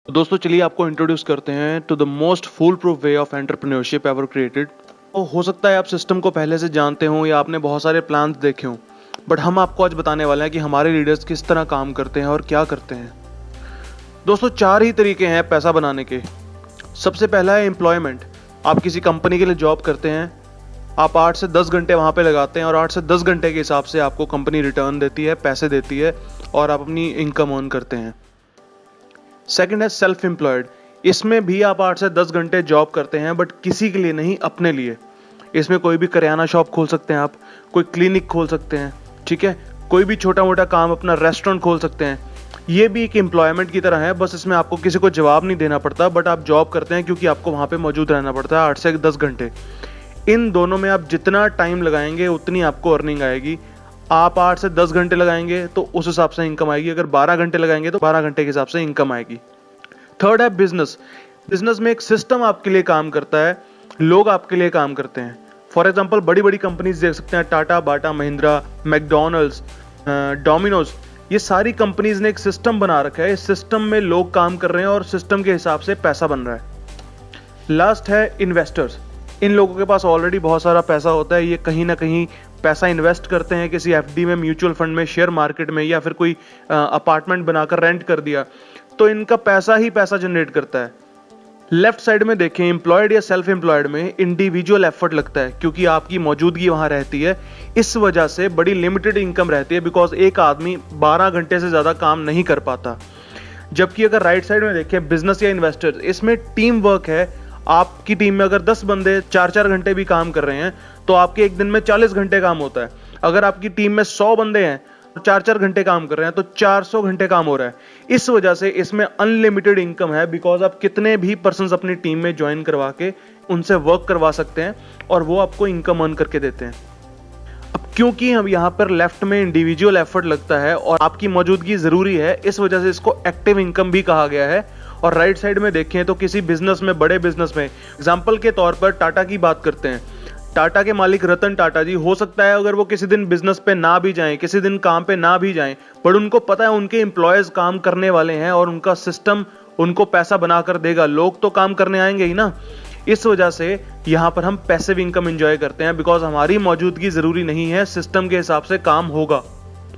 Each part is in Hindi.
तो दोस्तों चलिए आपको इंट्रोड्यूस करते हैं to the most fool proof way of entrepreneurship ever created. तो हो सकता है आप सिस्टम को पहले से जानते हो या आपने बहुत सारे प्लान्स देखे हों, बट हम आपको आज बताने वाले हैं कि हमारे लीडर्स किस तरह काम करते हैं और क्या करते हैं। दोस्तों 4 ही तरीके हैं पैसा बनाने के। सबसे पहला है एम्प्लॉयमेंट। आप किसी कंपनी के लिए जॉब करते हैं, आप 8 से 10 घंटे वहाँ पे लगाते हैं और 8 से 10 घंटे के हिसाब से आपको कंपनी रिटर्न देती है, पैसे देती है और आप अपनी इनकम अर्न करते हैं। सेकंड है सेल्फ एम्प्लॉयड। इसमें भी आप 8 से 10 घंटे जॉब करते हैं, बट किसी के लिए नहीं, अपने लिए। इसमें कोई भी करियाना शॉप खोल सकते हैं आप, कोई क्लिनिक खोल सकते हैं, ठीक है, कोई भी छोटा मोटा काम, अपना रेस्टोरेंट खोल सकते हैं। ये भी एक एम्प्लॉयमेंट की तरह है, बस इसमें आपको किसी को जवाब नहीं देना पड़ता, बट आप जॉब करते हैं क्योंकि आपको वहाँ पे मौजूद रहना पड़ता है 8 से 10 घंटे। इन दोनों में आप जितना टाइम लगाएंगे उतनी आपको अर्निंग आएगी। आप 8 से 10 घंटे लगाएंगे तो उस हिसाब से इनकम आएगी, अगर 12 घंटे लगाएंगे तो 12 घंटे के हिसाब से इनकम आएगी। थर्ड है बिजनेस। बिजनेस में एक सिस्टम आपके लिए काम करता है, लोग आपके लिए काम करते हैं। फॉर एग्जांपल बड़ी बड़ी कंपनीज देख सकते हैं, टाटा, बाटा, महिंद्रा, मैकडॉनल्ड्स, डोमिनोज। ये सारी कंपनीज ने एक सिस्टम बना रखा है, इस सिस्टम में लोग काम कर रहे हैं और सिस्टम के हिसाब से पैसा बन रहा है। लास्ट है इन्वेस्टर्स। इन लोगों के पास ऑलरेडी बहुत सारा पैसा होता है, ये कहीं ना कहीं पैसा इन्वेस्ट करते हैं किसी एफडी में, म्यूचुअल फंड में, शेयर मार्केट में, या फिर कोई अपार्टमेंट बनाकर रेंट कर दिया, तो इनका पैसा ही पैसा जनरेट करता है। लेफ्ट साइड में देखें, एम्प्लॉयड या सेल्फ एम्प्लॉयड में इंडिविजुअल एफर्ट लगता है क्योंकि आपकी मौजूदगी वहां रहती है, इस वजह से बड़ी लिमिटेड इनकम रहती है, बिकॉज एक आदमी 12 घंटे से ज्यादा काम नहीं कर पाता। जबकि अगर राइट साइड में देखें, बिजनेस या इन्वेस्टर, इसमें टीम वर्क है। आपकी टीम में अगर 10 बंदे 4-4 घंटे भी काम कर रहे हैं तो आपके एक दिन में 40 घंटे काम होता है। अगर आपकी टीम में 100 बंदे हैं तो 4-4 घंटे काम कर रहे हैं तो 400 घंटे काम हो रहा है। इस वजह से इसमें अनलिमिटेड इनकम है, बिकॉज आप कितने भी पर्सन्स अपनी टीम में ज्वाइन करवा के उनसे वर्क करवा सकते हैं और वो आपको इनकम अर्न करके देते हैं। अब क्योंकि हम यहाँ पर लेफ्ट में इंडिविजुअल एफर्ट लगता है और आपकी मौजूदगी जरूरी है, इस वजह से इसको एक्टिव इनकम भी कहा गया है। और राइट साइड में देखें तो किसी बिजनेस में, बड़े बिजनेस में, एग्जांपल के तौर पर टाटा की बात करते हैं। टाटा के मालिक रतन टाटा जी, हो सकता है अगर वो किसी दिन बिजनेस पे ना भी जाएं, किसी दिन काम पे ना भी जाएं, पर उनको पता है उनके एम्प्लॉयज काम करने वाले हैं और उनका सिस्टम उनको पैसा बनाकर देगा, लोग तो काम करने आएंगे ही ना। इस वजह से यहाँ पर हम पैसिव इनकम एंजॉय करते हैं, बिकॉज हमारी मौजूदगी जरूरी नहीं है, सिस्टम के हिसाब से काम होगा।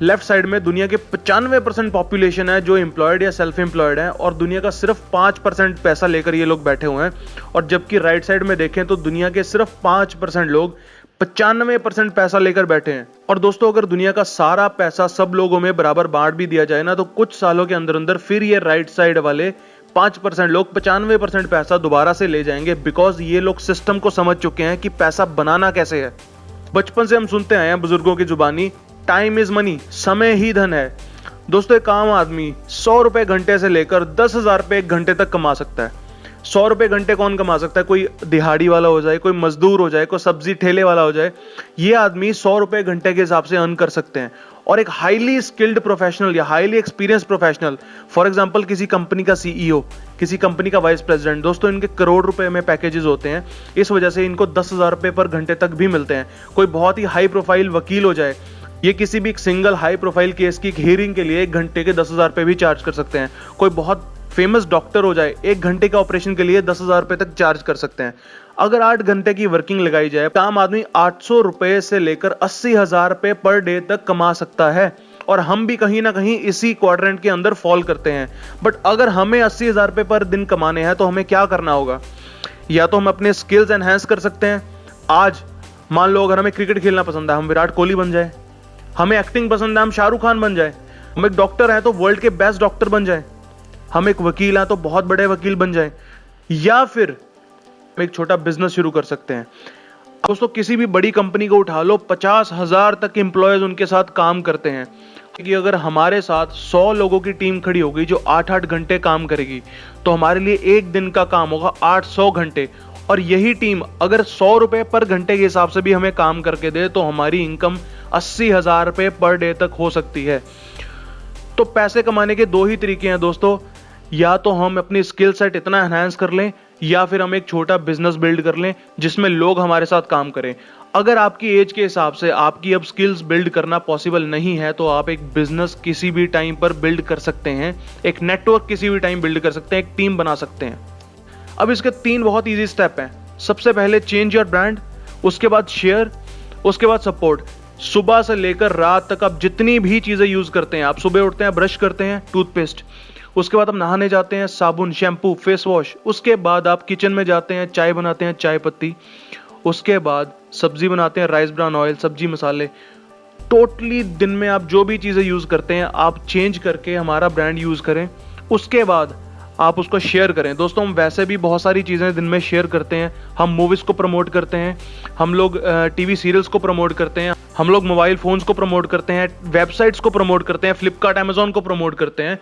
लेफ्ट साइड में दुनिया के 95% पॉपुलेशन है जो एम्प्लॉयड या सेल्फ एम्प्लॉयड है, और दुनिया का सिर्फ 5% पैसा लेकर ये लोग बैठे हुए हैं। और जबकि राइट साइड में देखें तो दुनिया के सिर्फ 5% लोग 95% पैसा लेकर बैठे हैं। और दोस्तों अगर दुनिया का सारा पैसा सब लोगों में बराबर बांट भी दिया जाए ना, तो कुछ सालों के अंदर अंदर फिर ये राइट साइड वाले 5% लोग 95% पैसा दोबारा से ले जाएंगे, बिकॉज ये लोग सिस्टम को समझ चुके हैं कि पैसा बनाना कैसे है। बचपन से हम सुनते आए हैं बुजुर्गों की जुबानी, टाइम इज मनी, समय ही धन है। दोस्तों एक आम आदमी 100 रुपए घंटे से लेकर 10,000 रुपए एक घंटे तक कमा सकता है। 100 रुपए घंटे कौन कमा सकता है? कोई दिहाड़ी वाला हो जाए, कोई मजदूर हो जाए, कोई सब्जी ठेले वाला हो जाए, ये आदमी 100 रुपए घंटे के हिसाब से अर्न कर सकते हैं। और एक हाईली स्किल्ड प्रोफेशनल या highly experience professional, for example किसी कंपनी का सीईओ, किसी कंपनी का वाइस प्रेसिडेंट, दोस्तों इनके करोड़ रुपए में पैकेजेस होते हैं, इस वजह से इनको 10,000 रुपए पर घंटे तक भी मिलते हैं। कोई बहुत ही हाई प्रोफाइल वकील हो जाए, ये किसी भी एक सिंगल हाई प्रोफाइल केस की हियरिंग के लिए 1 घंटे के 10,000 रुपए भी चार्ज कर सकते हैं। कोई बहुत फेमस डॉक्टर हो जाए, 1 घंटे के ऑपरेशन के लिए 10,000 रुपए तक चार्ज कर सकते हैं। अगर 8 घंटे की वर्किंग लगाई जाए, आम आदमी 800 रुपए से लेकर 80,000 रुपए पर डे तक कमा सकता है। और हम भी कहीं ना कहीं इसी क्वाड्रेंट के अंदर फॉल करते हैं। बट अगर हमें 80,000 रुपए पर दिन कमाने हैं तो हमें क्या करना होगा? या तो हम अपने स्किल्स एनहेंस कर सकते हैं। आज मान लो अगर हमें क्रिकेट खेलना पसंद है, हम विराट कोहली बन जाए। हमें एक्टिंग पसंद है, हम शाहरुख खान बन जाए। हम एक डॉक्टर हैं तो वर्ल्ड के बेस्ट डॉक्टर बन जाए। हम एक वकील हैं तो बहुत बड़े वकील बन जाए। या फिर हम एक छोटा बिजनेस शुरू कर सकते हैं। दोस्तों किसी भी बड़ी कंपनी को उठा लो, 50,000 तक एम्प्लॉयज उनके साथ काम करते हैं। कि अगर हमारे साथ 100 लोगों की टीम खड़ी होगी जो 8-8 घंटे काम करेगी, तो हमारे लिए एक दिन का काम होगा 800 घंटे। और यही टीम अगर 100 रुपए पर घंटे के हिसाब से भी हमें काम करके दे, तो हमारी इनकम 80,000 रुपए पर डे तक हो सकती है। तो पैसे कमाने के 2 ही तरीके हैं दोस्तों, या तो हम अपनी स्किल सेट इतना एनहांस कर लें, या फिर हम एक छोटा बिजनेस बिल्ड कर लें जिसमें लोग हमारे साथ काम करें। अगर आपकी एज के हिसाब से आपकी अब स्किल्स बिल्ड करना पॉसिबल नहीं है तो आप एक बिजनेस किसी भी टाइम पर बिल्ड कर सकते हैं, एक नेटवर्क किसी भी टाइम बिल्ड कर सकते हैं, एक टीम बना सकते हैं। अब इसके 3 बहुत इजी स्टेप हैं। सबसे पहले चेंज योर ब्रांड, उसके बाद शेयर, उसके बाद सपोर्ट। सुबह से लेकर रात तक आप जितनी भी चीजें यूज करते हैं, आप सुबह उठते हैं ब्रश करते हैं, टूथपेस्ट, उसके बाद आप नहाने जाते हैं, साबुन, शैम्पू, फेस वॉश, उसके बाद आप किचन में जाते हैं, चाय बनाते हैं, चाय पत्ती, उसके बाद सब्जी बनाते हैं, राइस ब्राउन ऑयल, सब्जी मसाले। टोटली दिन में आप जो भी चीज़ें यूज़ करते हैं आप चेंज करके हमारा ब्रांड यूज़ करें, उसके बाद आप उसको शेयर करें। दोस्तों हम वैसे भी बहुत सारी चीज़ें दिन में शेयर करते हैं। हम मूवीज़ को प्रमोट करते हैं, हम लोग टीवी सीरियल्स को प्रमोट करते हैं, हम लोग मोबाइल फ़ोन्स को प्रमोट करते हैं, वेबसाइट्स को प्रमोट करते हैं, फ्लिपकार्ट, अमेजोन को प्रमोट करते हैं।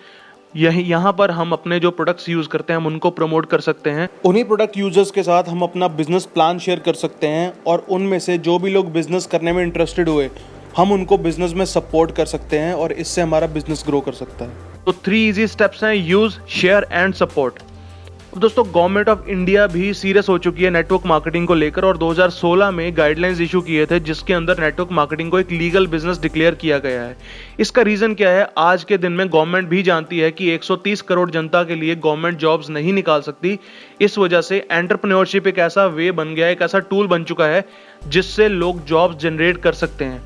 यहाँ पर हम अपने जो प्रोडक्ट्स यूज़ करते हैं हम उनको प्रमोट कर सकते हैं। उन्हीं प्रोडक्ट यूजर्स के साथ हम अपना बिजनेस प्लान शेयर कर सकते हैं और उनमें से जो भी लोग बिजनेस करने में इंटरेस्टेड हुए हम उनको बिजनेस में सपोर्ट कर सकते हैं और इससे हमारा बिजनेस ग्रो कर सकता है। तो 3 इजी स्टेप्स हैं, यूज, शेयर एंड सपोर्ट। अब दोस्तों गवर्नमेंट ऑफ इंडिया भी सीरियस हो चुकी है नेटवर्क मार्केटिंग को लेकर और 2016 में गाइडलाइंस इशू किए थे जिसके अंदर नेटवर्क मार्केटिंग को एक लीगल बिजनेस डिक्लेयर किया गया है। इसका रीजन क्या है? आज के दिन में गवर्नमेंट भी जानती है कि 130 करोड़ जनता के लिए गवर्नमेंट जॉब्स नहीं निकाल सकती। इस वजह से एंटरप्रेन्योरशिप एक ऐसा वे बन गया है, एक ऐसा टूल बन चुका है जिससे लोग जॉब्स जनरेट कर सकते हैं।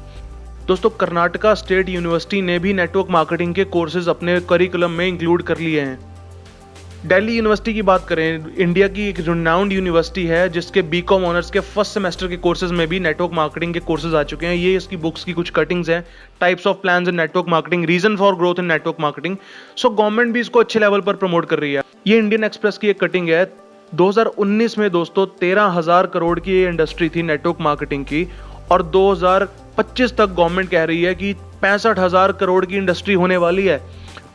दोस्तों कर्नाटका स्टेट यूनिवर्सिटी ने भी नेटवर्क मार्केटिंग के कोर्सेज अपने करिकुलम में इंक्लूड कर लिए हैं। दिल्ली यूनिवर्सिटी की बात करें, इंडिया की एक रिनाउंड यूनिवर्सिटी है जिसके बीकॉम ऑनर्स के फर्स्ट सेमेस्टर के कोर्सेज में भी नेटवर्क मार्केटिंग के कोर्सेज आ चुके हैं। ये इसकी बुक्स की कुछ कटिंग्स हैं, types of plans in network marketing, reason for growth in network marketing. So government भी इसको अच्छे लेवल पर प्रमोट कर रही है। ये इंडियन एक्सप्रेस की एक कटिंग है। 2019 में दोस्तों 13,000 करोड़ की ये इंडस्ट्री थी नेटवर्क मार्केटिंग की और 2025 तक गवर्नमेंट कह रही है कि 65,000 करोड़ की इंडस्ट्री होने वाली है।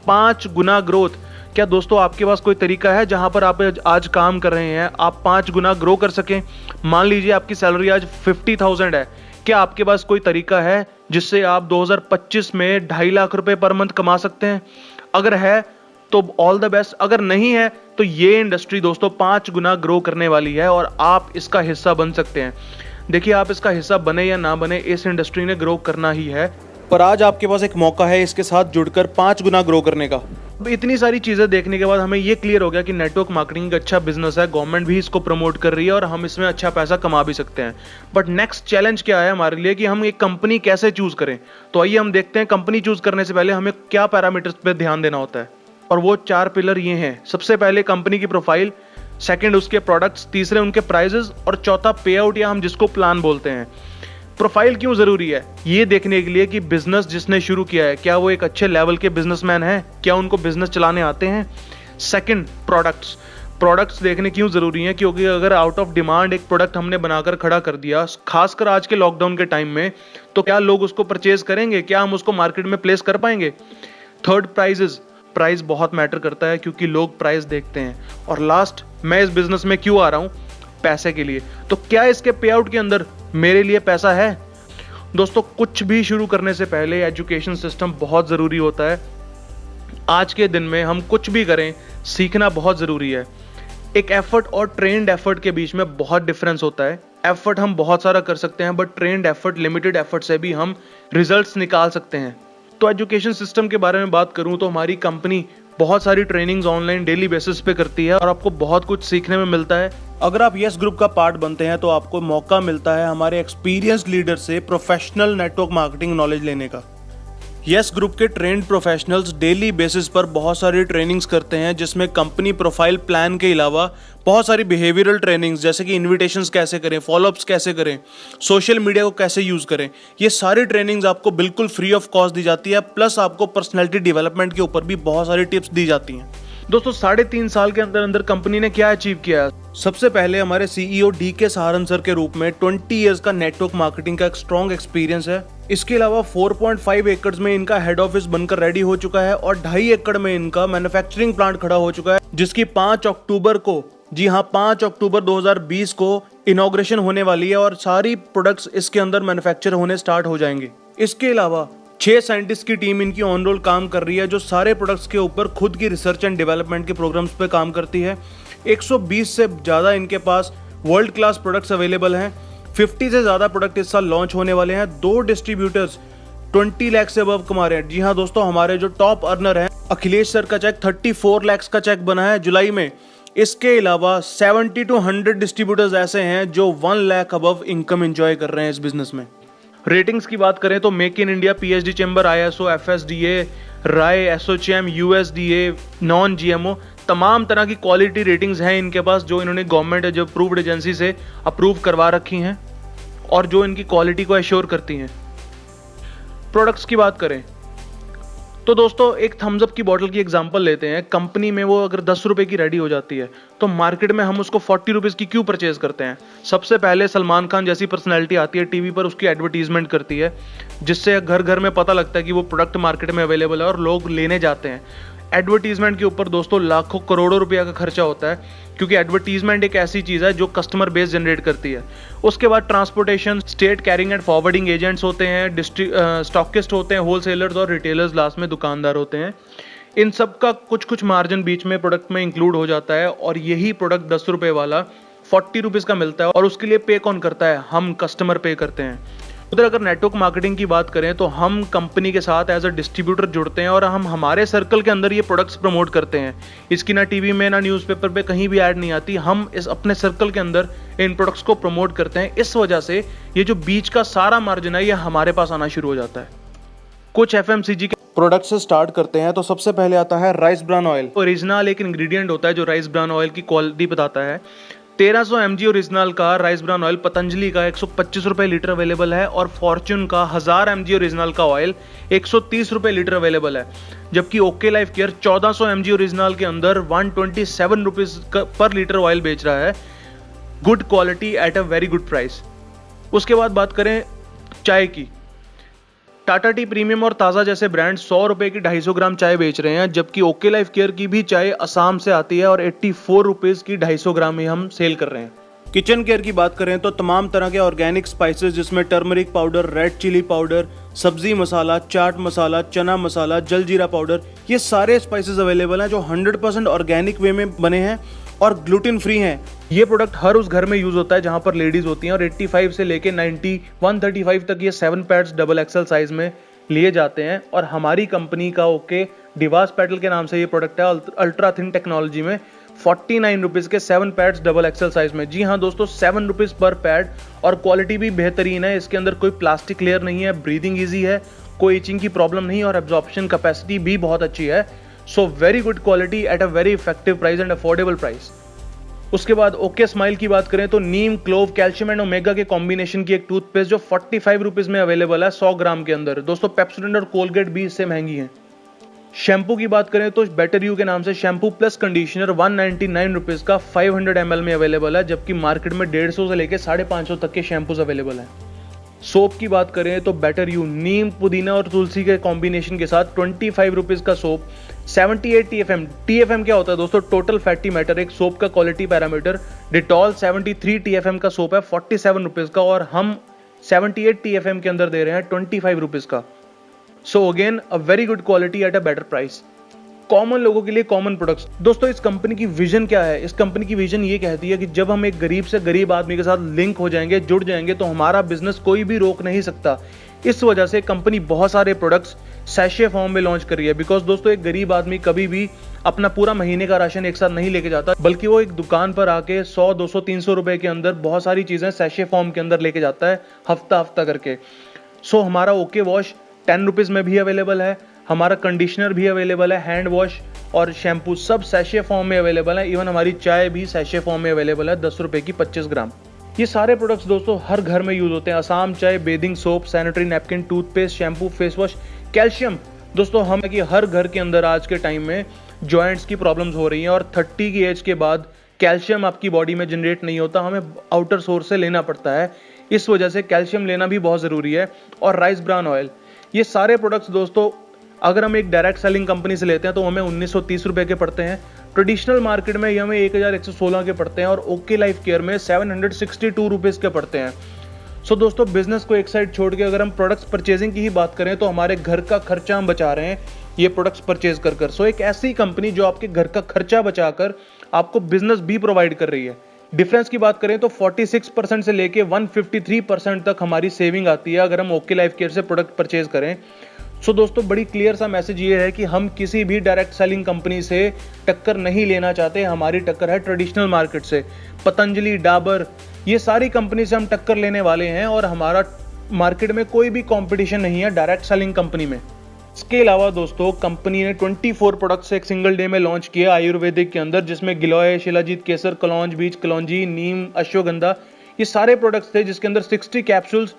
5 गुना ग्रोथ। क्या दोस्तों आपके पास कोई तरीका है जहां पर आप आज काम कर रहे हैं आप 5 गुना ग्रो कर सकें? मान लीजिए आपकी सैलरी आज 50,000 है, क्या आपके पास कोई तरीका है जिससे आप 2025 में 2.5 लाख रुपए पर मंथ कमा सकते हैं? अगर है तो ऑल द बेस्ट, अगर नहीं है तो ये इंडस्ट्री दोस्तों 5 गुना ग्रो करने वाली है और आप इसका हिस्सा बन सकते हैं। देखिए आप इसका हिस्सा बने या ना बने, इस इंडस्ट्री ने ग्रो करना ही है, पर आज आपके पास एक मौका है इसके साथ जुड़कर 5 गुना ग्रो करने का। अब इतनी सारी चीजें देखने के बाद हमें ये क्लियर हो गया कि नेटवर्क मार्केटिंग एक अच्छा बिजनेस है, गवर्नमेंट भी इसको प्रमोट कर रही है और हम इसमें अच्छा पैसा कमा भी सकते हैं। बट नेक्स्ट चैलेंज क्या है हमारे लिए कि हम एक कंपनी कैसे चूज करें? तो आइए हम देखते हैं कंपनी चूज करने से पहले हमें क्या पैरामीटर्स पे ध्यान देना होता है, और वो 4 पिलर ये हैं। सबसे पहले कंपनी की प्रोफाइल, सेकंड उसके प्रोडक्ट्स, तीसरे उनके प्राइजेस और चौथा पे आउट या हम जिसको प्लान बोलते हैं। प्रोफाइल क्यों जरूरी है? ये देखने के लिए कि बिजनेस जिसने शुरू किया है क्या वो एक अच्छे लेवल के बिजनेसमैन है, क्या उनको बिजनेस चलाने आते हैं। सेकंड प्रोडक्ट्स देखने क्यों जरूरी है? क्योंकि अगर आउट ऑफ डिमांड एक प्रोडक्ट हमने बनाकर खड़ा कर दिया, खासकर आज के लॉकडाउन के टाइम में, तो क्या लोग उसको परचेज करेंगे? क्या हम उसको मार्केट में प्लेस कर पाएंगे? थर्ड प्राइस बहुत मैटर करता है क्योंकि लोग प्राइस देखते हैं। और लास्ट, मैं इस बिजनेस में क्यों आ रहा हूं? पैसे के लिए। तो क्या इसके पे आउट के अंदर मेरे लिए पैसा है? दोस्तों कुछ भी शुरू करने से पहले एजुकेशन सिस्टम बहुत जरूरी होता है। आज के दिन में हम कुछ भी करें, सीखना बहुत जरूरी है। एक एफर्ट और ट्रेंड एफर्ट के बीच में बहुत डिफरेंस होता है। एफर्ट हम बहुत सारा कर सकते हैं but trend effort, limited effort से भी हम रिजल्ट्स निकाल सकते हैं। तो एजुकेशन सिस्टम के बारे में बात करूं तो हमारी कंपनी बहुत सारी ट्रेनिंग्स ऑनलाइन डेली बेसिस पे करती है और आपको बहुत कुछ सीखने में मिलता है। अगर आप यस ग्रुप का पार्ट बनते हैं तो आपको मौका मिलता है हमारे एक्सपीरियंस लीडर से प्रोफेशनल नेटवर्क मार्केटिंग नॉलेज लेने का। यस ग्रुप के ट्रेंड प्रोफेशनल्स डेली बेसिस पर बहुत सारी ट्रेनिंग्स करते हैं जिसमें कंपनी प्रोफाइल प्लान के अलावा बहुत सारी बिहेवियरल ट्रेनिंग्स जैसे कि इन्विटेशंस कैसे करें, फॉलोअप्स कैसे करें, सोशल मीडिया को कैसे यूज़ करें, ये सारी ट्रेनिंग्स आपको बिल्कुल फ्री ऑफ कॉस्ट दी जाती है। प्लस आपको पर्सनैलिटी डेवलपमेंट के ऊपर भी बहुत सारी टिप्स दी जाती हैं। दोस्तों 3.5 साल के अंदर कंपनी ने क्या अचीव किया है? सबसे पहले हमारे सीईओ DK सहारन सर के रूप में 20 इयर्स का नेटवर्क मार्केटिंग का एक स्ट्रॉन्ग एक्सपीरियंस है। इसके अलावा 4.5 एकड़ में इनका हेड ऑफिस बनकर रेडी हो चुका है और 2.5 एकड़ में इनका मैन्युफैक्चरिंग प्लांट खड़ा हो चुका है जिसकी 5 अक्टूबर को, जी हाँ 5 अक्टूबर 2020 को इनॉग्रेशन होने वाली है और सारी प्रोडक्ट्स इसके अंदर मैन्युफैक्चर होने स्टार्ट हो जाएंगे। इसके अलावा 6 साइंटिस्ट की टीम इनकी ऑन रोल काम कर रही है जो सारे प्रोडक्ट्स के ऊपर खुद की रिसर्च एंड डेवलपमेंट के प्रोग्राम्स पे काम करती है। 120 से ज़्यादा इनके पास वर्ल्ड क्लास प्रोडक्ट्स अवेलेबल हैं। 50 से ज़्यादा प्रोडक्ट इस साल लॉन्च होने वाले हैं। 2 डिस्ट्रीब्यूटर्स 20 लाख से अबव कमा रहे हैं। जी हाँ दोस्तों, हमारे जो टॉप अर्नर हैं अखिलेश सर का चेक 34 लाख का चेक बना है जुलाई में। इसके अलावा 70 to 100 डिस्ट्रीब्यूटर्स ऐसे हैं जो 1 लाख अबव इनकम एंजॉय कर रहे हैं इस बिजनेस में। रेटिंग्स की बात करें तो make in India, PhD chamber, ISO, FSDA, राय, एसोचैम, यूएसडीए, नॉन जीएमओ, तमाम तरह की क्वालिटी रेटिंग्स हैं इनके पास जो इन्होंने गवर्नमेंट जो अप्रूव्ड एजेंसी से अप्रूव करवा रखी हैं और जो इनकी क्वालिटी को एश्योर करती हैं। प्रोडक्ट्स की बात करें तो दोस्तों एक थम्स अप की बोतल की एग्जांपल लेते हैं। कंपनी में वो अगर 10 रुपए की रेडी हो जाती है तो मार्केट में हम उसको 40 रुपीज़ की क्यों परचेज करते हैं? सबसे पहले सलमान खान जैसी पर्सनैलिटी आती है टीवी पर, उसकी एडवर्टीजमेंट करती है जिससे घर घर में पता लगता है कि वो प्रोडक्ट मार्केट में अवेलेबल है और लोग लेने जाते हैं। एडवर्टीजमेंट के ऊपर दोस्तों लाखों करोड़ों रुपया का खर्चा होता है क्योंकि एडवर्टीजमेंट एक ऐसी चीज़ है जो कस्टमर बेस जनरेट करती है। उसके बाद transportation, state carrying and forwarding agents होते हैं, स्टॉकिस्ट होते हैं, होलसेलर्स और रिटेलर्स, लास्ट में दुकानदार होते हैं। इन सब का कुछ मार्जिन बीच में प्रोडक्ट में इंक्लूड हो जाता है और यही प्रोडक्ट 10 रुपये वाला 40 रुपीज़ का मिलता है और उसके लिए पे कौन करता है? हम कस्टमर पे करते हैं। उधर अगर नेटवर्क मार्केटिंग की बात करें तो हम कंपनी के साथ एज अ डिस्ट्रीब्यूटर जुड़ते हैं और हम हमारे सर्कल के अंदर ये प्रोडक्ट्स प्रमोट करते हैं। इसकी ना टीवी में ना न्यूज़पेपर पे कहीं भी ऐड नहीं आती। हम इस अपने सर्कल के अंदर इन प्रोडक्ट्स को प्रमोट करते हैं। इस वजह से ये जो बीच का सारा मार्जिन है ये हमारे पास आना शुरू हो जाता है। कुछ एफएमसीजी के प्रोडक्ट से स्टार्ट करते हैं तो सबसे पहले आता है राइस ब्रान ऑयल। ओरिजिनल एक इंग्रेडिएंट होता है जो राइस ब्रान ऑयल की क्वालिटी बताता है। 1300 mg ओरिजिनल का राइस ब्रान ऑयल पतंजलि का 125 रुपये लीटर अवेलेबल है और फॉर्च्यून का 1000 mg ओरिजिनल का ऑयल 130 रुपये लीटर अवेलेबल है। जबकि okay Life care 1400 mg original के अंदर 127 रुपीज़ पर लीटर ऑयल बेच रहा है। Good quality at a very good price. उसके बाद बात करें चाय की, टाटा टी प्रीमियम और ताज़ा जैसे ब्रांड 100 रुपये की 250 ग्राम चाय बेच रहे हैं, जबकि ओके लाइफ केयर की भी चाय असम से आती है और 84 रुपीज़ की 250 ग्राम ही हम सेल कर रहे हैं। किचन केयर की बात करें तो तमाम तरह के ऑर्गेनिक स्पाइसेस जिसमें turmeric powder, red chilli powder, सब्जी मसाला, चाट मसाला, चना मसाला, जलजीरा पाउडर, ये सारे स्पाइसेस अवेलेबल हैं जो 100% ऑर्गेनिक वे में बने हैं और ग्लूटेन फ्री हैं। ये प्रोडक्ट हर उस घर में यूज होता है जहां पर लेडीज होती हैं और 85 से लेके 90, 135 तक ये 7 पैड्स डबल एक्सल साइज में लिए जाते हैं। और हमारी कंपनी का ओके डिवास पैडल के नाम से ये प्रोडक्ट है अल्ट्रा थिन टेक्नोलॉजी में 49 रुपीज़ के 7 पैड्स डबल एक्सल साइज में। जी हाँ दोस्तों, 7 रुपीज़ पर पैड और क्वालिटी भी बेहतरीन है। इसके अंदर कोई प्लास्टिक लेयर नहीं है, ब्रीदिंग ईजी है, कोई इचिंग की प्रॉब्लम नहीं और एब्जॉर्प्शन कैपेसिटी भी बहुत अच्छी है। So very good quality at a very effective price and affordable price. उसके बाद ओके स्माइल की बात करें तो नीम, क्लोव, कैल्शियम एंड ओमेगा के कॉम्बिनेशन की एक टूथपेस्ट जो 45 रुपीज़ में अवेलेबल है 100 ग्राम के अंदर। दोस्तों पेप्सोडेंट और कोलगेट भी इससे महंगी हैं। शैम्पू की बात करें तो बेटर यू के नाम से शैम्पू प्लस कंडीशनर 199 रुपीज़ का 500 ml में अवेलेबल है, जबकि मार्केट में 150 से लेकर 550 तक के शैम्पूज अवेलेबल हैं। सोप की बात करें तो बेटर यू नीम, पुदीना और तुलसी के कॉम्बिनेशन के साथ 25 रुपीज़ का सोप 78 TFM। TFM क्या होता है दोस्तों? टोटल फैटी मैटर, एक सोप का क्वालिटी पैरामीटर। डिटॉल 73 TFM का सोप है 47 रुपीज़ का और हम 78 TFM के अंदर दे रहे हैं 25 रुपीज़ का। So again a very good quality at a better price. Common लोगों के लिए कॉमन प्रोडक्ट्स। दोस्तों इस कंपनी की विजन क्या है? इस कंपनी की विजन ये कहती है कि जब हम एक गरीब से गरीब आदमी के साथ लिंक हो जाएंगे, जुड़ जाएंगे, तो हमारा बिजनेस कोई भी रोक नहीं सकता। इस वजह से कंपनी बहुत सारे प्रोडक्ट्स सैशे फॉर्म में लॉन्च कर रही है। बिकॉज दोस्तों एक गरीब आदमी कभी भी अपना पूरा महीने का राशन एक साथ नहीं लेके जाता, बल्कि वो एक दुकान पर आके 100, 200, 300 रुपए के अंदर बहुत सारी चीजें सैशे फॉर्म के अंदर लेके जाता है हफ्ता करके। सो हमारा ओके वॉश 10 रुपीज़ में भी अवेलेबल है, हमारा कंडीशनर भी अवेलेबल है, हैंड वॉश और शैम्पू सब सैशे फॉर्म में अवेलेबल है। इवन हमारी चाय भी सैशे फॉर्म में अवेलेबल है 10 रुपए की 25 ग्राम। ये सारे प्रोडक्ट्स दोस्तों हर घर में यूज होते हैं। असम चाय, bathing soap, sanitary napkin, toothpaste, shampoo, face wash, calcium. दोस्तों हम कि हर घर के अंदर आज के टाइम में जॉइंट्स की प्रॉब्लम्स हो रही हैं और 30 की एज के बाद कैल्शियम आपकी बॉडी में जनरेट नहीं होता, हमें आउटर सोर्स से लेना पड़ता है। इस वजह से कैल्शियम लेना भी बहुत ज़रूरी है। और राइस ब्रान ऑयल, ये सारे प्रोडक्ट्स दोस्तों अगर हम एक डायरेक्ट सेलिंग कंपनी से लेते हैं तो हमें 1930 रुपये के पड़ते हैं। ट्रेडिशनल मार्केट में ये हमें 1116 के पड़ते हैं और ओके लाइफ केयर में 762 रुपीज़ के पड़ते हैं। सो दोस्तों बिजनेस को एक साइड छोड़ के अगर हम प्रोडक्ट्स परचेजिंग की ही बात करें तो हमारे घर का खर्चा हम बचा रहे हैं ये प्रोडक्ट्स परचेज कर। सो एक ऐसी कंपनी जो आपके घर का खर्चा बचाकर आपको बिजनेस भी प्रोवाइड कर रही है, डिफरेंस की बात करें तो 46% से लेके 153% तक हमारी सेविंग आती है अगर हम ओके लाइफ केयर से प्रोडक्ट परचेज करें। सो दोस्तों बड़ी क्लियर सा मैसेज ये है कि हम किसी भी डायरेक्ट सेलिंग कंपनी से टक्कर नहीं लेना चाहते। हमारी टक्कर है ट्रेडिशनल मार्केट से। पतंजलि, डाबर, ये सारी कंपनी से हम टक्कर लेने वाले हैं और हमारा मार्केट में कोई भी कंपटीशन नहीं है डायरेक्ट सेलिंग कंपनी में। इसके अलावा दोस्तों कंपनी ने 24 प्रोडक्ट्स एक सिंगल डे में लॉन्च किया आयुर्वेदिक के अंदर, जिसमें गिलोय, शिलाजीत केसर, कलौंज बीज, कलौंजी, नीम, अश्वगंधा, ये सारे प्रोडक्ट्स थे जिसके अंदर 60 कैप्सूल्स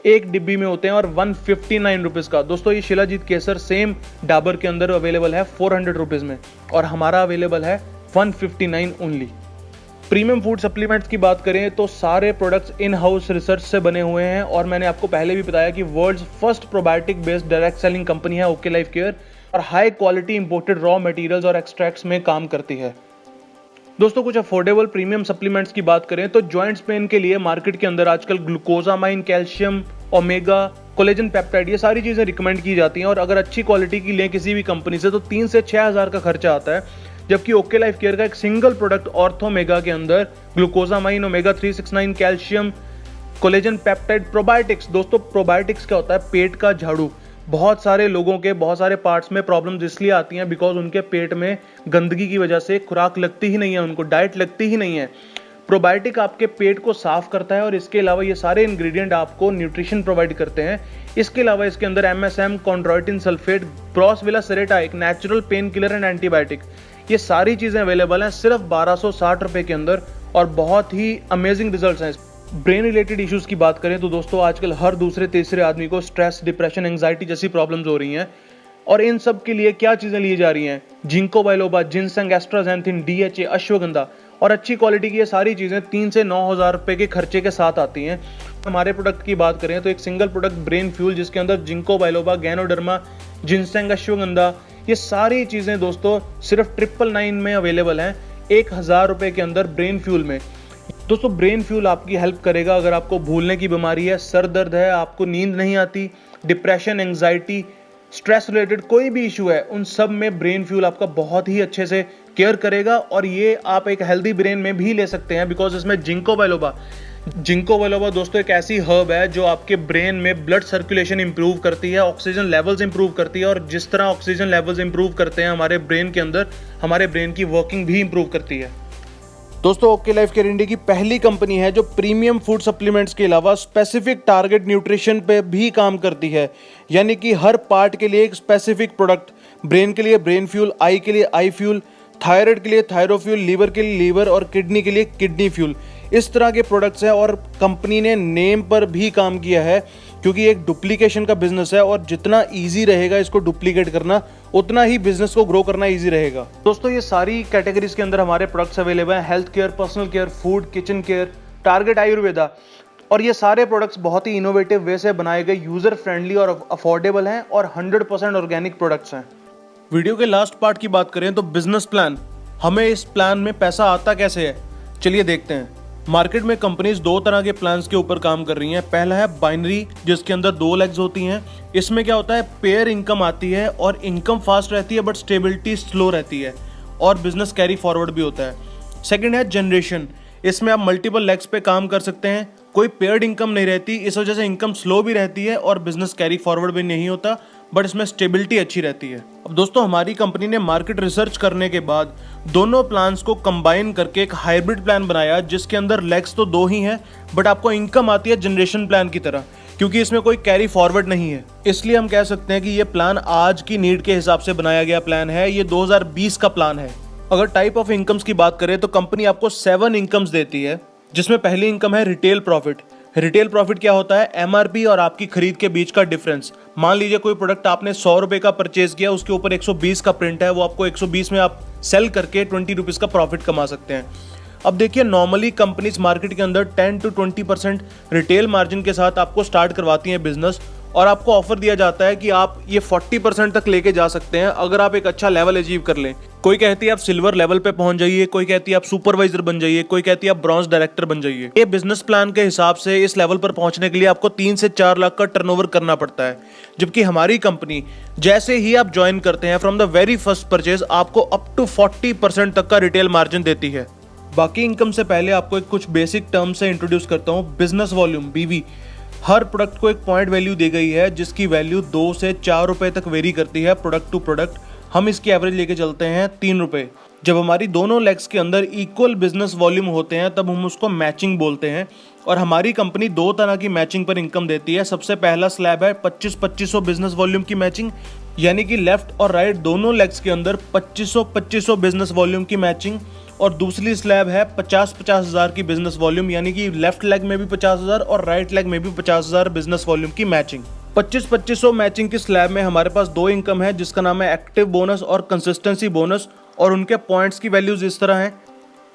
एक डिब्बी में होते हैं और 159 रुपीज़ का। दोस्तों ये शिलाजीत केसर सेम डाबर के अंदर अवेलेबल है 400 रुपीज़ में और हमारा अवेलेबल है 159 ओनली। प्रीमियम फूड सप्लीमेंट्स की बात करें तो सारे प्रोडक्ट्स इन हाउस रिसर्च से बने हुए हैं और मैंने आपको पहले भी बताया कि world's first probiotic based direct selling company है ओके लाइफ केयर और high quality imported raw materials और एक्सट्रैक्ट्स में काम करती है। दोस्तों कुछ अफोर्डेबल प्रीमियम सप्लीमेंट्स की बात करें तो जॉइंट्स पेन के लिए मार्केट के अंदर आजकल glucosamine, calcium, omega, collagen peptide, ये सारी चीज़ें रिकमेंड की जाती हैं और अगर अच्छी क्वालिटी की लें किसी भी कंपनी से तो 3 से 6 हज़ार का खर्चा आता है। जबकि ओके लाइफ केयर का एक सिंगल प्रोडक्ट ऑर्थोमेगा के अंदर glucosamine, omega 369, calcium, collagen peptide, probiotics. दोस्तों प्रोबायोटिक्स क्या होता है? पेट का झाड़ू। बहुत सारे लोगों के बहुत सारे पार्ट्स में प्रॉब्लम्स इसलिए आती हैं बिकॉज उनके पेट में गंदगी की वजह से खुराक लगती ही नहीं है, उनको डाइट लगती ही नहीं है। प्रोबायोटिक आपके पेट को साफ करता है और इसके अलावा ये सारे इंग्रेडिएंट आपको न्यूट्रिशन प्रोवाइड करते हैं। इसके अलावा इसके अंदर MSM, कॉन्ड्रोइटिन सल्फेट, ब्रोसविला सेरेटा, एक natural pain killer and antibiotic, ये सारी चीजें अवेलेबल हैं सिर्फ 1260 रुपए के अंदर और बहुत ही अमेजिंग रिजल्ट्स हैं। ब्रेन रिलेटेड इश्यूज की बात करें तो दोस्तों आजकल हर दूसरे तीसरे आदमी को स्ट्रेस, डिप्रेशन, एंग्जाइटी जैसी प्रॉब्लम्स हो रही हैं और इन सब के लिए क्या चीजें ली जा रही हैं? Ginkgo biloba, ginseng, astaxanthin, DHA, ashwagandha और अच्छी क्वालिटी की ये सारी चीजें 3 से 9 हज़ार रुपए के खर्चे के साथ आती हैं। हमारे प्रोडक्ट की बात करें तो एक सिंगल प्रोडक्ट ब्रेन फ्यूल जिसके अंदर ginkgo biloba, ganoderma, ginseng, ashwagandha, ये सारी चीजें दोस्तों सिर्फ 999 में अवेलेबल हैं 1000 रुपए के अंदर ब्रेन फ्यूल में। दोस्तों ब्रेन फ्यूल आपकी हेल्प करेगा अगर आपको भूलने की बीमारी है, सर दर्द है, आपको नींद नहीं आती, डिप्रेशन, एंग्जाइटी, स्ट्रेस रिलेटेड कोई भी इशू है, उन सब में ब्रेन फ्यूल आपका बहुत ही अच्छे से केयर करेगा और ये आप एक हेल्दी ब्रेन में भी ले सकते हैं बिकॉज इसमें जिंको बाइलोबा दोस्तों एक ऐसी हर्ब है जो आपके ब्रेन में ब्लड सर्कुलेशन इंप्रूव करती है, ऑक्सीजन लेवल्स इंप्रूव करती है और जिस तरह ऑक्सीजन लेवल्स इंप्रूव करते हैं हमारे ब्रेन के अंदर, हमारे ब्रेन की वर्किंग भी इंप्रूव करती है। दोस्तों ओके लाइफ केयर इंडिया की पहली कंपनी है जो प्रीमियम फूड सप्लीमेंट्स के अलावा स्पेसिफिक टारगेट न्यूट्रिशन पे भी काम करती है, यानी कि हर पार्ट के लिए एक स्पेसिफिक प्रोडक्ट। ब्रेन के लिए ब्रेन फ्यूल, आई के लिए आई फ्यूल, थायराइड के लिए थायरोफ्यूल, लीवर के लिए लीवर और किडनी के लिए किडनी फ्यूल, इस तरह के प्रोडक्ट्स हैं। और कंपनी ने नेम पर भी काम किया है क्योंकि एक डुप्लीकेशन का बिजनेस है और जितना इजी रहेगा इसको डुप्लीकेट करना उतना ही बिजनेस को ग्रो करना इजी रहेगा। दोस्तों ये सारी कैटेगरीज के अंदर हमारे प्रोडक्ट्स अवेलेबल हैं, health care, personal care, food, kitchen care, target Ayurveda, और ये सारे प्रोडक्ट्स बहुत ही इनोवेटिव वे से बनाए गए, यूजर फ्रेंडली और अफोर्डेबल हैं और 100% ऑर्गेनिक प्रोडक्ट्स हैं। वीडियो के लास्ट पार्ट की बात करें तो बिजनेस प्लान, हमें इस प्लान में पैसा आता कैसे है, चलिए देखते हैं। मार्केट में कंपनीज दो तरह के प्लान्स के ऊपर काम कर रही हैं। पहला है बाइनरी जिसके अंदर 2 लेग्स होती हैं। इसमें क्या होता है, पेयर इनकम आती है और इनकम फास्ट रहती है बट स्टेबिलिटी स्लो रहती है और बिजनेस कैरी फॉरवर्ड भी होता है। सेकंड है जनरेशन, इसमें आप मल्टीपल लेग्स पे काम कर सकते हैं, कोई पेयर्ड इनकम नहीं रहती, इस वजह से इनकम स्लो भी रहती है और बिजनेस कैरी फॉरवर्ड भी नहीं होता बट इसमें स्टेबिलिटी अच्छी रहती है। अब दोस्तों हमारी कंपनी ने मार्केट रिसर्च करने के बाद दोनों प्लान्स को कंबाइन करके एक हाइब्रिड प्लान बनाया जिसके अंदर लेग्स तो 2 ही हैं बट आपको इनकम आती है जनरेशन प्लान की तरह, क्योंकि इसमें कोई कैरी फॉरवर्ड नहीं है। इसलिए हम कह सकते हैं कि ये प्लान आज की नीड के हिसाब से बनाया गया प्लान है, ये 2020 का प्लान है। अगर टाइप ऑफ इनकम्स की बात करें तो कंपनी आपको 7 इनकम्स देती है, जिसमें पहली इनकम है रिटेल प्रॉफिट। रिटेल प्रॉफिट क्या होता है, MRP और आपकी खरीद के बीच का डिफरेंस। मान लीजिए कोई प्रोडक्ट आपने 100 रुपए का परचेज किया, उसके ऊपर 120 का प्रिंट है, वो आपको 120 में आप सेल करके 20 रुपीज का प्रॉफिट कमा सकते हैं। अब देखिए नॉर्मली कंपनीज मार्केट के अंदर 10 to 20% रिटेल मार्जिन के साथ आपको स्टार्ट करवाती हैं बिजनेस और आपको ऑफर दिया जाता है कि आप ये 40% तक लेके जा सकते हैं अगर आप एक अच्छा लेवल अचीव कर लें। कोई कहती है आप सिल्वर लेवल पे पहुंच जाइए, कोई कहती है आप सुपरवाइजर बन जाइए, कोई कहती है आप ब्रॉन्ज डायरेक्टर बन जाइए। ये बिजनेस प्लान के हिसाब से इस लेवल पर पहुंचने के लिए आपको 3 से 4 लाख का टर्नओवर करना पड़ता है, जबकि हमारी कंपनी जैसे ही आप ज्वाइन करते हैं from the very first purchase आपको अप टू 40% तक का रिटेल मार्जिन देती है। बाकी इनकम से पहले आपको एक कुछ बेसिक टर्म से इंट्रोड्यूस करता हूँ। बिजनेस वॉल्यूम BV, हर प्रोडक्ट को एक पॉइंट वैल्यू दी गई है जिसकी वैल्यू 2 से 4 रुपए तक वेरी करती है प्रोडक्ट टू प्रोडक्ट। हम इसकी एवरेज लेके चलते हैं 3 रुपए। जब हमारी दोनों लेग्स के अंदर इक्वल बिजनेस वॉल्यूम होते हैं तब हम उसको मैचिंग बोलते हैं। और हमारी कंपनी 2 तरह की मैचिंग पर इनकम देती है। सबसे पहला स्लैब है 2500 बिजनेस वॉल्यूम की मैचिंग, यानी कि लेफ्ट और राइट दोनों लेग्स के अंदर 2500 बिजनेस वॉल्यूम की मैचिंग। और दूसरी स्लैब है 50 हज़ार की बिजनेस वॉल्यूम, यानी कि लेफ्ट लेग में भी 50 हज़ार और राइट लेग में भी 50 हज़ार बिजनेस वॉल्यूम की मैचिंग। 2500 मैचिंग की स्लैब में हमारे पास 2 इनकम है जिसका नाम है एक्टिव बोनस और कंसिस्टेंसी बोनस, और उनके पॉइंट्स की वैल्यूज इस तरह हैं।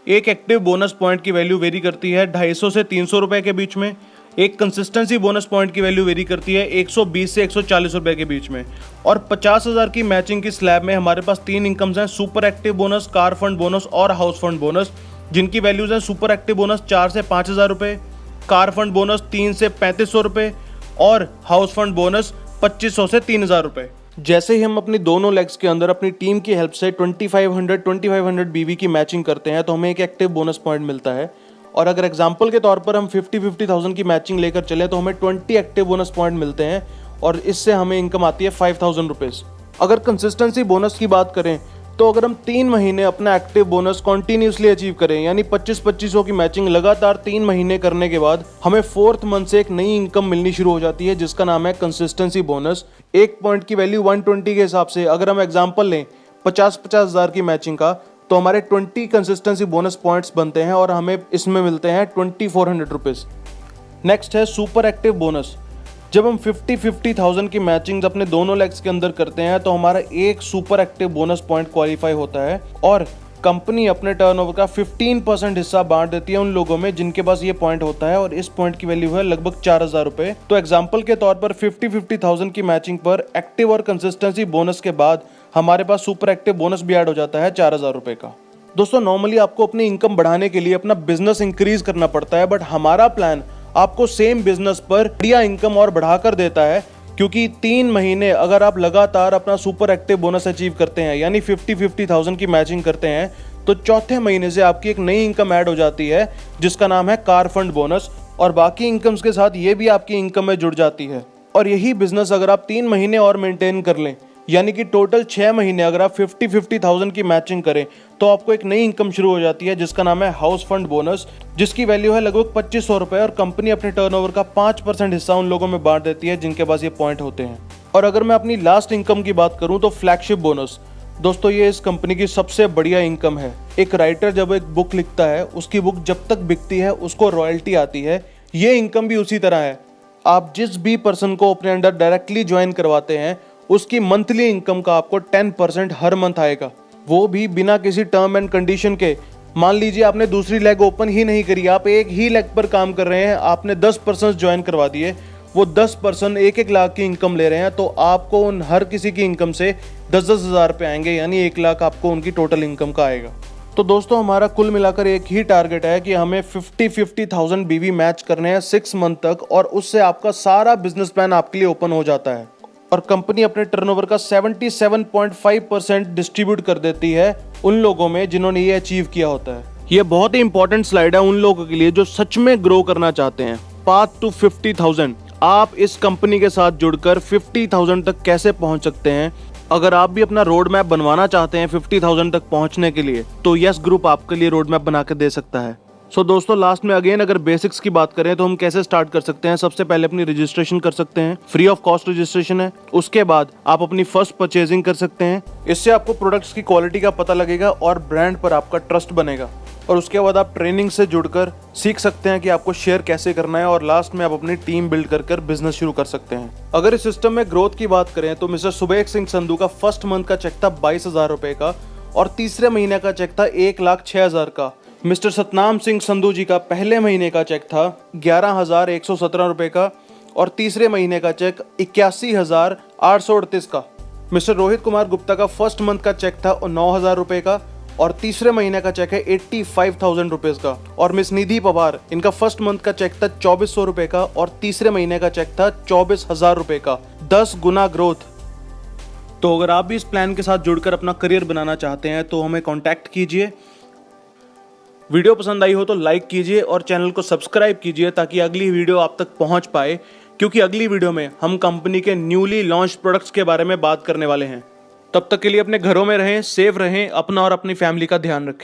एक एक्टिव बोनस पॉइंट की वैल्यू वेरी करती है 250 से 300 रुपए के बीच में। एक कंसिस्टेंसी बोनस पॉइंट की वैल्यू वेरी करती है 120 से 140 रुपए के बीच में। और 50 हज़ार की मैचिंग की स्लैब में हमारे पास 3 इनकम्स हैं, super active bonus, car fund bonus और हाउस फंड बोनस, जिनकी वैल्यूज हैं सुपर एक्टिव बोनस 4 से 5 हज़ार रुपये, कार फंड बोनस 3 से 3500 रुपये और हाउस फंड बोनस 2500 से 3000 रुपये। जैसे ही हम अपनी दोनों लेग्स के अंदर अपनी टीम की हेल्प से 2500 BV की मैचिंग करते हैं तो हमें एक एक्टिव बोनस पॉइंट मिलता है। और अगर एग्जांपल के तौर पर हम 50,000 की मैचिंग लेकर चले तो हमें 20 एक्टिव बोनस पॉइंट मिलते हैं और इससे हमें इनकम आती है 5000 रुपीज़। अगर कंसिस्टेंसी बोनस की बात करें तो अगर हम 3 महीने अपना एक्टिव बोनस कॉन्टिन्यूसली अचीव करें, यानी 2500 की मैचिंग लगातार 3 महीने करने के बाद हमें 4th मंथ से एक नई इनकम मिलनी शुरू हो जाती है जिसका नाम है कंसिस्टेंसी बोनस। एक पॉइंट की वैल्यू 120 के हिसाब से अगर हम एग्जांपल लें 50 हज़ार की मैचिंग का, तो हमारे 20 कंसिस्टेंसी बोनस पॉइंट्स बनते हैं और हमें इसमें मिलते हैं 2400 रुपीज़। नेक्स्ट है सुपर एक्टिव बोनस। जब हम 50,000 की मैचिंग अपने दोनों लेग्स के अंदर करते हैं तो हमारा एक super active bonus point qualify होता है और कंपनी अपने टर्नओवर का 15% हिस्सा बांट देती है उन लोगों में जिनके पास ये पॉइंट होता है और इस पॉइंट की वैल्यू है लगभग 4000 रुपये। तो एग्जाम्पल के तौर पर 50,000 की मैचिंग पर एक्टिव और कंसिस्टेंसी बोनस के बाद हमारे पास सुपर एक्टिव बोनस भी ऐड हो जाता है 4000 रुपये का। दोस्तों नॉर्मली आपको अपनी इनकम बढ़ाने के लिए अपना बिजनेस इंक्रीज करना पड़ता है, बट हमारा प्लान आपको सेम बिजनेस पर बढ़िया इनकम और बढ़ाकर देता है, क्योंकि 3 महीने अगर आप लगातार अपना सुपर एक्टिव बोनस अचीव करते हैं यानी 50,000 की मैचिंग करते हैं तो चौथे महीने से आपकी एक नई इनकम ऐड हो जाती है जिसका नाम है कार फंड बोनस, और बाकी इनकम्स के साथ ये भी आपकी इनकम में जुड़ जाती है। और यही बिजनेस अगर आप 3 महीने और मेंटेन कर लें, यानी कि टोटल 6 महीने अगर आप 50,000 की मैचिंग करें तो आपको एक नई इनकम शुरू हो जाती है जिसका नाम है हाउस फंड बोनस, जिसकी वैल्यू है लगभग 2500 रुपये और कंपनी अपने टर्नओवर का 5% हिस्सा उन लोगों में बांट देती है जिनके पास ये पॉइंट होते हैं। और अगर मैं अपनी लास्ट इनकम की बात करूं तो फ्लैगशिप बोनस। दोस्तों ये इस कंपनी की सबसे बढ़िया इनकम है। एक राइटर जब एक बुक लिखता है उसकी बुक जब तक बिकती है उसको रॉयल्टी आती है, ये इनकम भी उसी तरह है। आप जिस भी पर्सन को अपने अंडर डायरेक्टली ज्वाइन करवाते हैं उसकी मंथली इनकम का आपको 10% हर मंथ आएगा, वो भी बिना किसी टर्म एंड कंडीशन के। मान लीजिए आपने दूसरी लेग ओपन ही नहीं करी, आप एक ही लेग पर काम कर रहे हैं, आपने 10 पर्सन ज्वाइन करवा दिए, वो 10 पर्सन 1-1 लाख की इनकम ले रहे हैं, तो आपको उन हर किसी की इनकम से 10-10 हज़ार रुपये आएंगे, यानी 1 लाख आपको उनकी टोटल इनकम का आएगा। तो दोस्तों हमारा कुल मिलाकर एक ही टारगेट है कि हमें 50,000 BV मैच करने हैं 6 मंथ तक, और उससे आपका सारा बिजनेस प्लान आपके लिए ओपन हो जाता है और कंपनी अपने टर्नओवर का 77.5% डिस्ट्रीब्यूट कर देती है उन लोगों में जिन्होंने ये अचीव किया होता है। ये बहुत ही इंपॉर्टेंट स्लाइड है उन लोगों के लिए जो सच में ग्रो करना चाहते हैं। पाथ टू 50,000, आप इस कंपनी के साथ जुड़कर 50,000 तक कैसे पहुंच सकते हैं। अगर आप भी अपना रोड मैप बनवाना चाहते हैं 50,000 तक पहुंचने के लिए तो यस ग्रुप आपके लिए रोड मैप बना के दे सकता है। सो दोस्तों लास्ट में अगेन अगर बेसिक्स की बात करें तो हम कैसे स्टार्ट कर सकते हैं। सबसे पहले अपनी रजिस्ट्रेशन कर सकते हैं, फ्री ऑफ कॉस्ट रजिस्ट्रेशन है। उसके बाद आप अपनी फर्स्ट परचेजिंग कर सकते हैं, इससे आपको प्रोडक्ट्स की क्वालिटी का पता लगेगा और ब्रांड पर आपका ट्रस्ट बनेगा। और उसके बाद आप ट्रेनिंग से जुड़कर सीख सकते हैं कि आपको शेयर कैसे करना है, और लास्ट में आप अपनी टीम बिल्ड कर बिजनेस शुरू कर सकते हैं। अगर इस सिस्टम में ग्रोथ की बात करें तो मिस्टर सुबेग सिंह संधू का फर्स्ट मंथ का चेक था 22,000 रुपए का और तीसरे महीने का चेक था 1,06,000 का। मिस्टर सतनाम सिंह संधू जी का पहले महीने का चेक था 11,117 रुपए का और तीसरे महीने का चेक 81,838 का। मिस्टर रोहित कुमार गुप्ता का फर्स्ट मंथ का चेक था 9,000 रुपए का और तीसरे महीने का चेक है 85,000 रुपीज का। और मिस निधि पवार, इनका फर्स्ट मंथ का चेक था 2,400 रुपए का और तीसरे महीने का चेक था 24,000 रुपए का। 10 गुना ग्रोथ। तो अगर आप भी इस प्लान के साथ जुड़कर अपना करियर बनाना चाहते हैं तो हमें कॉन्टैक्ट कीजिए। वीडियो पसंद आई हो तो लाइक कीजिए और चैनल को सब्सक्राइब कीजिए ताकि अगली वीडियो आप तक पहुंच पाए, क्योंकि अगली वीडियो में हम कंपनी के न्यूली लॉन्च प्रोडक्ट्स के बारे में बात करने वाले हैं। तब तक के लिए अपने घरों में रहें, सेफ रहें, अपना और अपनी फैमिली का ध्यान रखें।